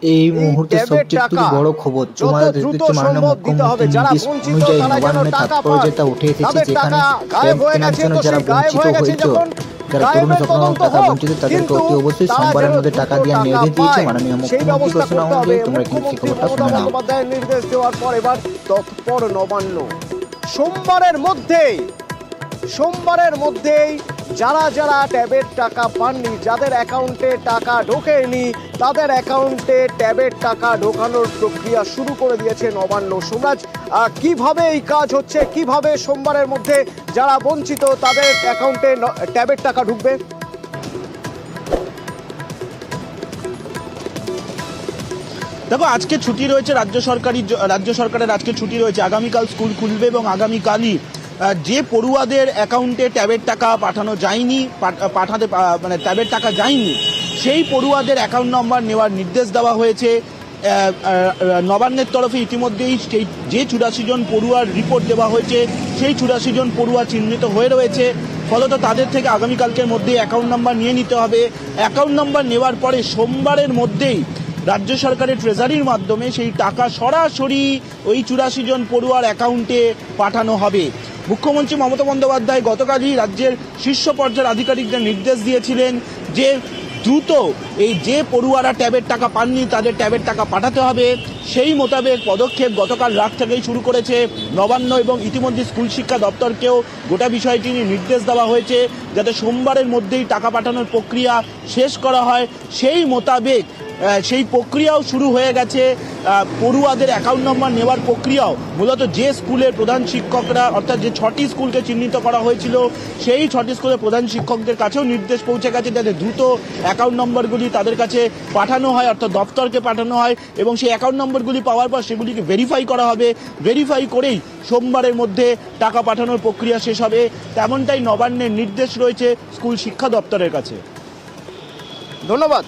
এই মুহূর্তে সবচেয়ে বড় খবর তোমাদের দিচ্ছে মাননীয় মুখ্যমন্ত্রী নির্দেশ অনুযায়ী নবান্নে তাৎপর্য যেটা উঠে এসেছে, যেখানে ট্যাব কেনার জন্য যারা বঞ্চিত হয়েছে, যারা তরুণ স্বপ্ন টাকা বঞ্চিত, তাদেরকে অতি অবশ্যই সোমবারের মধ্যে টাকা দেওয়ার নির্দেশ দিয়েছে মাননীয় মুখ্যমন্ত্রী। ঘোষণা অনুযায়ী তোমরা কিন্তু সেই খবরটা শুনে নাও। নির্দেশ দেওয়ার পর এবার তৎপর নবান্ন। সোমবারের মধ্যেই যারা যারা ট্যাবের টাকা পাননি, যাদের অ্যাকাউন্টে টাকা ঢোকেনি, তাদের অ্যাকাউন্টে ট্যাবের টাকা ঢোকানোর প্রক্রিয়া শুরু করে দিয়েছে নবান্ন। সোমরাজ, কিভাবে এই কাজ হচ্ছে, কিভাবে সোমবারের মধ্যে যারা বঞ্চিত তাদের অ্যাকাউন্টে ট্যাবের টাকা ঢুকবে? দেখো, আজকে ছুটি রয়েছে রাজ্য সরকারের আজকে ছুটি রয়েছে। আগামীকাল স্কুল খুলবে এবং আগামীকালই যে পড়ুয়াদের অ্যাকাউন্টে ট্যাবের টাকা পাঠানো যায়নি, মানে ট্যাবের টাকা যায়নি, সেই পড়ুয়াদের অ্যাকাউন্ট নম্বর নেওয়ার নির্দেশ দেওয়া হয়েছে নবান্নের তরফে। ইতিমধ্যেই সেই যে 84 জন পড়ুয়ার রিপোর্ট দেওয়া হয়েছে, সেই 84 জন পড়ুয়া চিহ্নিত হয়ে রয়েছে। ফলত তাদের থেকে আগামীকালকের মধ্যেই অ্যাকাউন্ট নাম্বার নিয়ে নিতে হবে। অ্যাকাউন্ট নাম্বার নেওয়ার পরে সোমবারের মধ্যেই রাজ্য সরকারের ট্রেজারির মাধ্যমে সেই টাকা সরাসরি ওই 84 জন পড়ুয়ার অ্যাকাউন্টে পাঠানো হবে। মুখ্যমন্ত্রী মমতা বন্দ্যোপাধ্যায় গতকালই রাজ্যের শীর্ষ পর্যায়ের আধিকারিকদের নির্দেশ দিয়েছিলেন যে দ্রুত এই যে পড়ুয়ারা ট্যাবের টাকা পাননি তাদের ট্যাবের টাকা পাঠাতে হবে। সেই মোতাবেক পদক্ষেপ গতকাল রাত থেকেই শুরু করেছে নবান্ন এবং ইতিমধ্যে স্কুল শিক্ষা দপ্তরকেও গোটা বিষয়টি নিয়ে নির্দেশ দেওয়া হয়েছে যাতে সোমবারের মধ্যেই টাকা পাঠানোর প্রক্রিয়া শেষ করা হয়। সেই মোতাবেক সেই প্রক্রিয়াও শুরু হয়ে গেছে। পড়ুয়াদের অ্যাকাউন্ট নম্বর নেওয়ার প্রক্রিয়াও মূলত যে স্কুলের প্রধান শিক্ষকরা, অর্থাৎ যে 6টি স্কুলকে চিহ্নিত করা হয়েছিল, সেই 6টি স্কুলের প্রধান শিক্ষকদের কাছেও নির্দেশ পৌঁছে গেছে যাতে দ্রুত অ্যাকাউন্ট নম্বরগুলি তাদের কাছে পাঠানো হয়, অর্থাৎ দপ্তরকে পাঠানো হয় এবং সেই অ্যাকাউন্ট নম্বরগুলি পাওয়ার পর সেগুলিকে ভেরিফাই করা হবে। ভেরিফাই করেই সোমবারের মধ্যে টাকা পাঠানোর প্রক্রিয়া শেষ হবে, তেমনটাই নবান্নের নির্দেশ রয়েছে স্কুল শিক্ষা দপ্তরের কাছে। ধন্যবাদ।